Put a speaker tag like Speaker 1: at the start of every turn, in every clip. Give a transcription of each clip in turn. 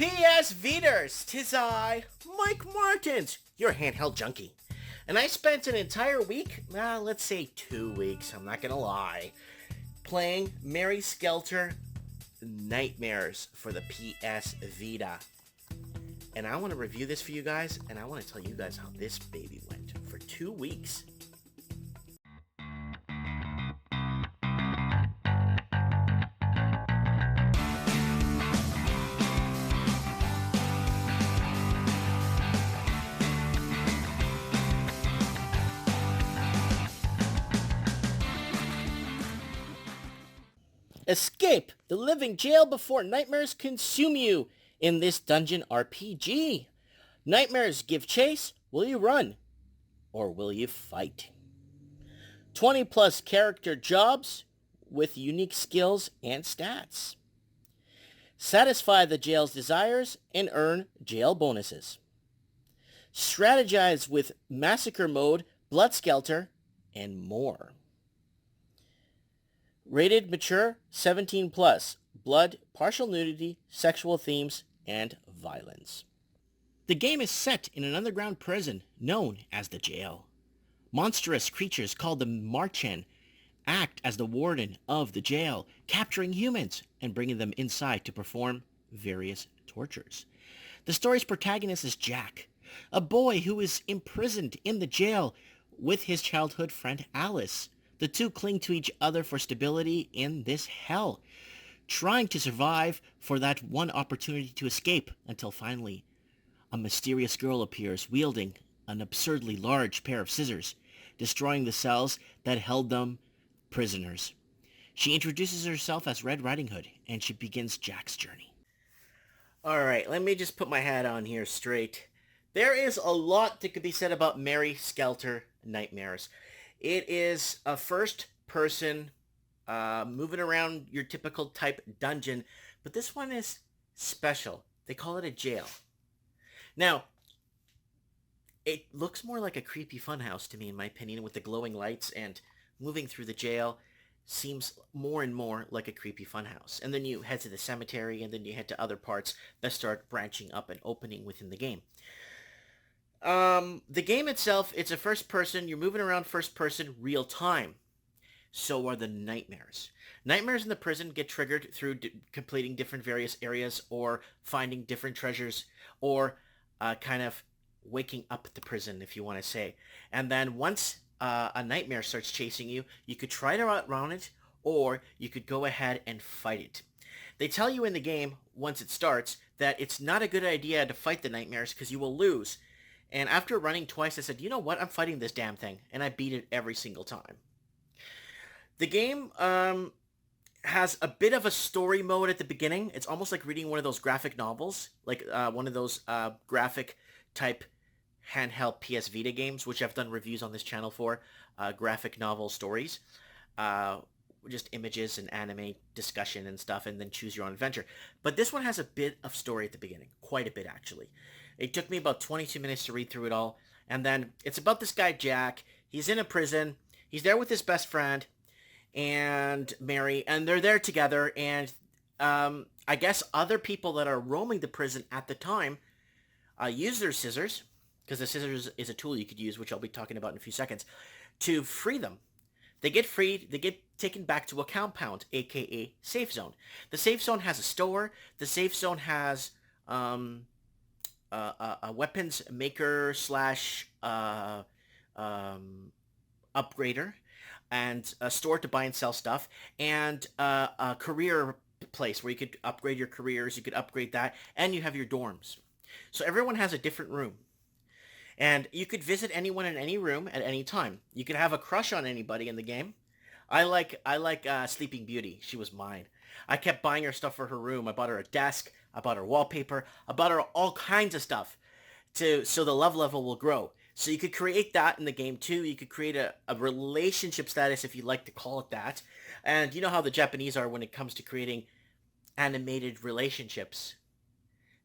Speaker 1: P.S. Viters, 'tis I, Mike Marchens, your handheld junkie. And I spent an entire week, let's say 2 weeks, I'm not gonna lie, playing Mary Skelter Nightmares for the PS Vita. And I want to review this for you guys, and I want to tell you guys how this baby went for 2 weeks. Escape the living jail before nightmares consume you in this dungeon RPG. Nightmares give chase. Will you run? Or will you fight? 20 plus character jobs with unique skills and stats. Satisfy the jail's desires and earn jail bonuses. Strategize with Massacre Mode, Blood Skelter, and more. Rated mature, 17 plus. Blood, partial nudity, sexual themes, and violence. The game is set in an underground prison known as the jail. Monstrous creatures called the Marchens act as the warden of the jail, capturing humans and bringing them inside to perform various tortures. The story's protagonist is Jack, a boy who is imprisoned in the jail with his childhood friend Alice. The two cling to each other for stability in this hell, trying to survive for that one opportunity to escape until finally a mysterious girl appears wielding an absurdly large pair of scissors, destroying the cells that held them prisoners. She introduces herself as Red Riding Hood, and she begins Jack's journey. Alright, let me just put my hat on here straight. There is a lot that could be said about Mary Skelter Nightmares. It is a first-person, moving around your typical type dungeon, but this one is special. They call it a jail. Now, it looks more like a creepy funhouse to me, in my opinion, with the glowing lights, and moving through the jail seems more and more like a creepy funhouse. And then you head to the cemetery, and then you head to other parts that start branching up and opening within the game. The game itself, it's a first person, you're moving around first person, real time. So are the nightmares. Nightmares in the prison get triggered through completing different various areas, or finding different treasures, or kind of waking up the prison, if you want to say. And then once a nightmare starts chasing you, you could try to outrun it, or you could go ahead and fight it. They tell you in the game, once it starts, that it's not a good idea to fight the nightmares because you will lose. And after running twice, I said, you know what? I'm fighting this damn thing. And I beat it every single time. The game has a bit of a story mode at the beginning. It's almost like reading one of those graphic novels. Like one of those graphic type handheld PS Vita games, which I've done reviews on this channel for. Graphic novel stories. Just images and anime discussion and stuff, and then choose your own adventure. But this one has a bit of story at the beginning. Quite a bit, actually. It took me about 22 minutes to read through it all. And then it's about this guy, Jack. He's in a prison. He's there with his best friend and Mary, and they're there together. And I guess other people that are roaming the prison at the time use their scissors, because the scissors is a tool you could use, which I'll be talking about in a few seconds, to free them. They get freed, they get taken back to a compound, aka safe zone. The safe zone has a store. The safe zone has a weapons maker slash upgrader, and a store to buy and sell stuff, and a career place where you could upgrade your careers, you could upgrade that, and you have your dorms. So everyone has a different room. And you could visit anyone in any room at any time. You could have a crush on anybody in the game. I like Sleeping Beauty. She was mine. I kept buying her stuff for her room. I bought her a desk. I bought her wallpaper. I bought her all kinds of stuff so the love level will grow. So you could create that in the game too. You could create a relationship status, if you like to call it that. And you know how the Japanese are when it comes to creating animated relationships.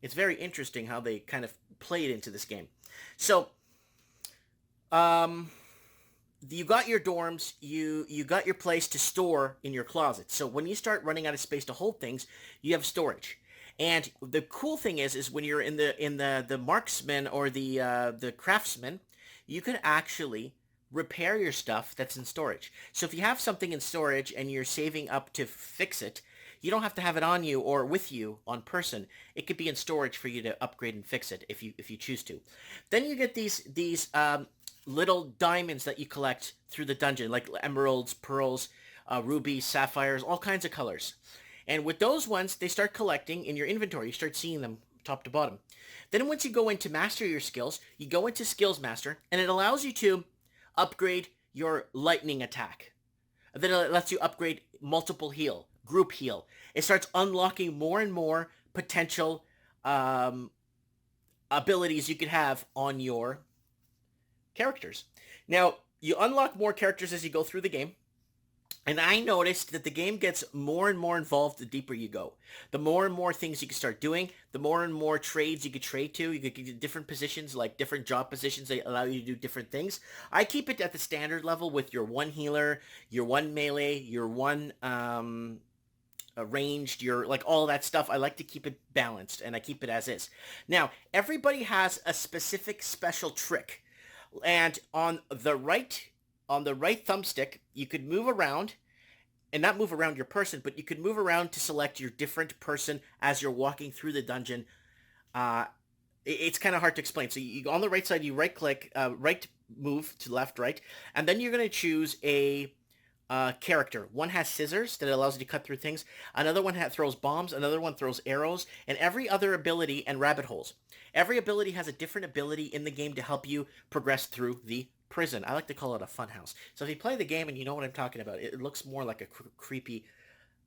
Speaker 1: It's very interesting how they kind of play it into this game. So, you got your dorms, you got your place to store in your closet. So when you start running out of space to hold things, you have storage. And the cool thing is when you're in the marksman or the craftsman, you can actually repair your stuff that's in storage. So if you have something in storage and you're saving up to fix it, you don't have to have it on you or with you on person. It could be in storage for you to upgrade and fix it if you choose to. Then you get these little diamonds that you collect through the dungeon, like emeralds, pearls, rubies, sapphires, all kinds of colors. And with those ones, they start collecting in your inventory. You start seeing them top to bottom. Then once you go into master your skills, you go into skills master, and it allows you to upgrade your lightning attack. Then it lets you upgrade multiple heal, group heal. It starts unlocking more and more potential abilities you could have on your characters. Now, you unlock more characters as you go through the game. And I noticed that the game gets more and more involved the deeper you go. The more and more things you can start doing, the more and more trades you could trade to. You could get different positions, like different job positions that allow you to do different things. I keep it at the standard level with your one healer, your one melee, your one ranged, your like all that stuff. I like to keep it balanced, and I keep it as is. Now, everybody has a specific special trick. And on the right thumbstick, you could move around, and not move around your person, but you could move around to select your different person as you're walking through the dungeon. It's kind of hard to explain. So on the right side, you right click, right move to left, right, and then you're going to choose a character. One has scissors that allows you to cut through things. Another one throws bombs. Another one throws arrows. And every other ability, and rabbit holes. Every ability has a different ability in the game to help you progress through the prison. I like to call it a fun house. So if you play the game and you know what I'm talking about, it looks more like a creepy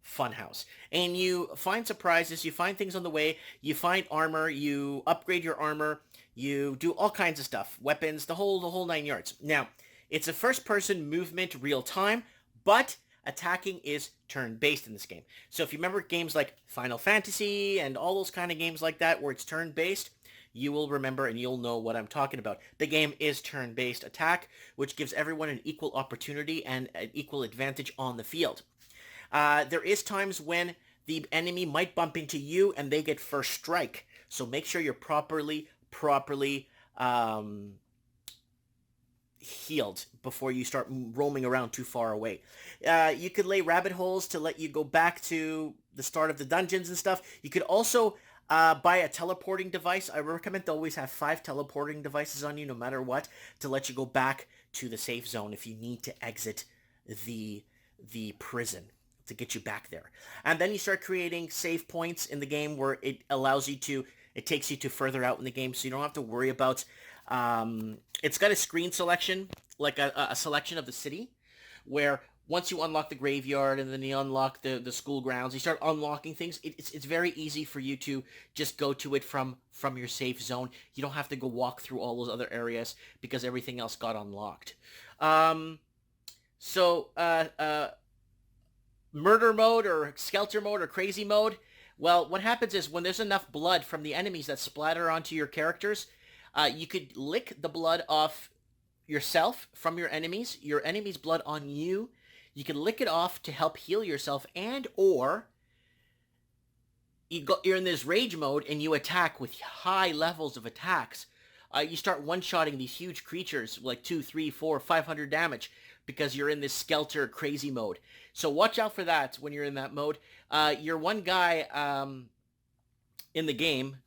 Speaker 1: fun house. And you find surprises, you find things on the way, you find armor, you upgrade your armor, you do all kinds of stuff, weapons, the whole 9 yards. Now, it's a first-person movement real time, but attacking is turn-based in this game. So if you remember games like Final Fantasy and all those kind of games like that where it's turn-based, you will remember and you'll know what I'm talking about. The game is turn-based attack, which gives everyone an equal opportunity and an equal advantage on the field. There is times when the enemy might bump into you and they get first strike. So make sure you're properly healed before you start roaming around too far away. You could lay rabbit holes to let you go back to the start of the dungeons and stuff. You could also buy a teleporting device. I recommend to always have 5 teleporting devices on you no matter what to let you go back to the safe zone if you need to exit the prison to get you back there. And then you start creating save points in the game where it takes you to further out in the game, so you don't have to worry about it's got a screen selection, like a selection of the city, where once you unlock the graveyard and then you unlock the school grounds, you start unlocking things. It's very easy for you to just go to it from your safe zone. You don't have to go walk through all those other areas because everything else got unlocked. Murder mode or Skelter mode or crazy mode, well, what happens is when there's enough blood from the enemies that splatter onto your characters, you could lick the blood off yourself from your enemies' blood on you. You can lick it off to help heal yourself, and or you're in this rage mode and you attack with high levels of attacks. You start one-shotting these huge creatures like 2, 3, 4, 500 damage because you're in this Skelter crazy mode. So watch out for that when you're in that mode. Your one guy in the game,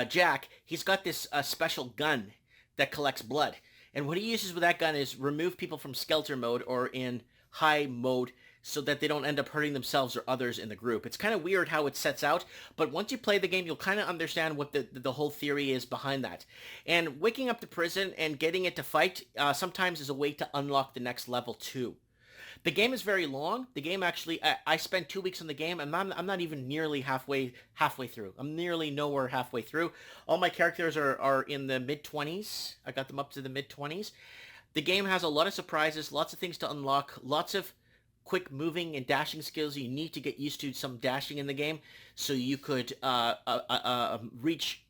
Speaker 1: Jack, he's got this special gun that collects blood. And what he uses with that gun is remove people from Skelter mode or in high mode so that they don't end up hurting themselves or others in the group. It's kind of weird how it sets out, but once you play the game, you'll kind of understand what the whole theory is behind that. And waking up the prison and getting it to fight sometimes is a way to unlock the next level too. The game is very long. The game actually, I spent 2 weeks on the game, and I'm not even nearly halfway through. I'm nearly nowhere halfway through. All my characters are in the mid-20s. I got them up to the mid-20s. The game has a lot of surprises, lots of things to unlock, lots of quick moving and dashing skills. You need to get used to some dashing in the game so you could reach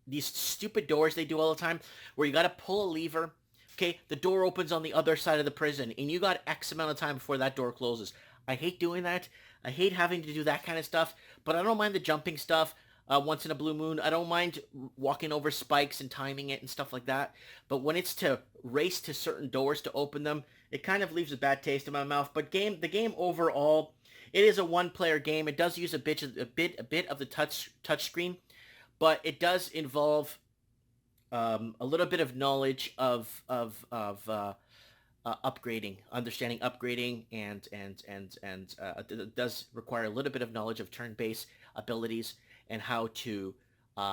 Speaker 1: these stupid doors they do all the time where you got to pull a lever. Okay, the door opens on the other side of the prison, and you got X amount of time before that door closes. I hate doing that. I hate having to do that kind of stuff, but I don't mind the jumping stuff. once in a blue moon. I don't mind walking over spikes and timing it and stuff like that. But when it's to race to certain doors to open them, it kind of leaves a bad taste in my mouth. But the game overall, it is a one-player game. It does use a bit of the touch screen, but it does involve a little bit of knowledge of upgrading, understanding upgrading, and it does require a little bit of knowledge of turn-based abilities and how to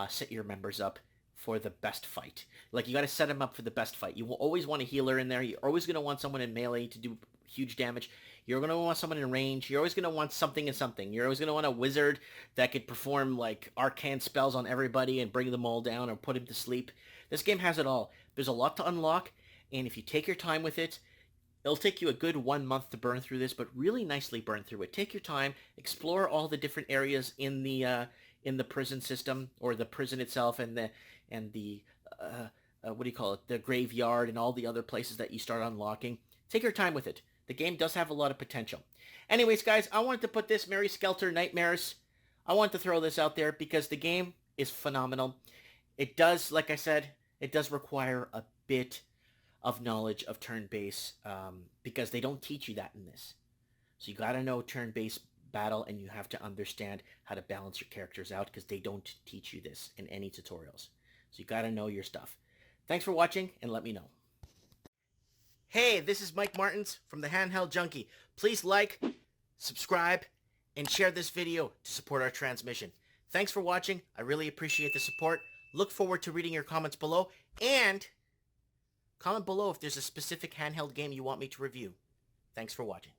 Speaker 1: set your members up for the best fight. Like, you got to set them up for the best fight. You will always want a healer in there. You're always going to want someone in melee to do huge damage. You're going to want someone in range. You're always going to want something and something. You're always going to want a wizard that could perform like arcane spells on everybody and bring them all down or put him to sleep. This game has it all. There's a lot to unlock, and if you take your time with it, it'll take you a good 1 month to burn through this, but really nicely burn through it. Take your time, explore all the different areas in the prison system, or the prison itself, and the what do you call it, the graveyard, and all the other places that you start unlocking. Take your time with it. The game does have a lot of potential. Anyways, guys, I wanted to put this Mary Skelter Nightmares. I wanted to throw this out there because the game is phenomenal. It does, like I said, it does require a bit of knowledge of turn-based, because they don't teach you that in this. So you got to know turn-based battle, and you have to understand how to balance your characters out, because they don't teach you this in any tutorials. So you got to know your stuff. Thanks for watching, and let me know. Hey, this is Mike Marchens from the Handheld Junkie. Please like, subscribe, and share this video to support our transmission. Thanks for watching. I really appreciate the support. Look forward to reading your comments below, and comment below if there's a specific handheld game you want me to review. Thanks for watching.